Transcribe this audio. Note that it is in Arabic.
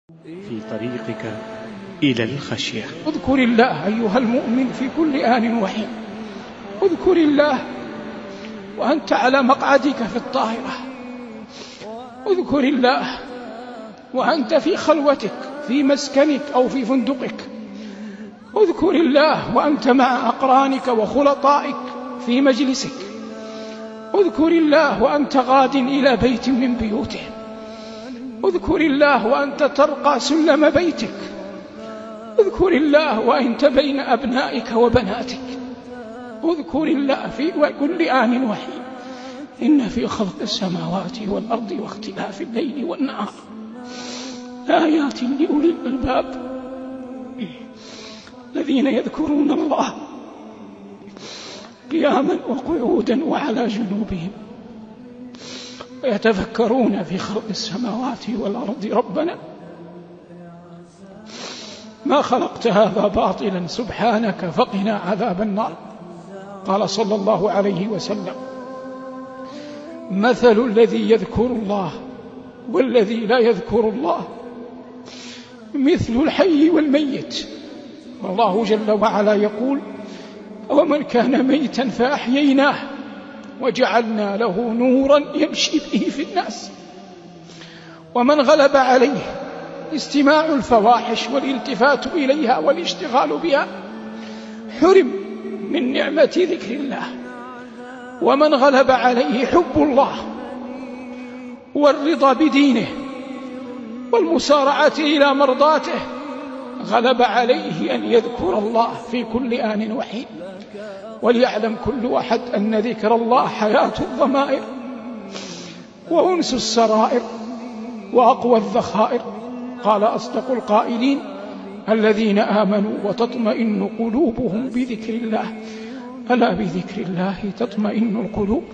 في طريقك إلى الخشية. اذكر الله أيها المؤمن في كل آن وحين. اذكر الله وأنت على مقعدك في الطائرة. اذكر الله وأنت في خلوتك في مسكنك أو في فندقك. اذكر الله وأنت مع أقرانك وخلطائك في مجلسك. اذكر الله وأنت غاد إلى بيت من بيوتهم. اذكر الله وأنت ترقى سلم بيتك. اذكر الله وأنت بين أبنائك وبناتك. اذكر الله في كل آن وحين. إن في خلق السماوات والأرض واختلاف الليل والنهار آيات لأولي الألباب الذين يذكرون الله قياما وقعودا وعلى جنوبهم ويتفكرون في خلق السماوات والأرض ربنا ما خلقت هذا باطلا سبحانك فقنا عذاب النار. قال صلى الله عليه وسلم: مثل الذي يذكر الله والذي لا يذكر الله مثل الحي والميت. والله جل وعلا يقول: ومن كان ميتا فأحييناه وجعلنا له نورا يمشي به في الناس. ومن غلب عليه استماع الفواحش والالتفات إليها والاشتغال بها حرم من نعمة ذكر الله. ومن غلب عليه حب الله والرضا بدينه والمسارعة إلى مرضاته غلب عليه أن يذكر الله في كل آن وحين. وليعلم كل أحد أن ذكر الله حياة الضمائر وأنس السرائر وأقوى الذخائر. قال أصدق القائلين: الذين آمنوا وتطمئن قلوبهم بذكر الله، ألا بذكر الله تطمئن القلوب.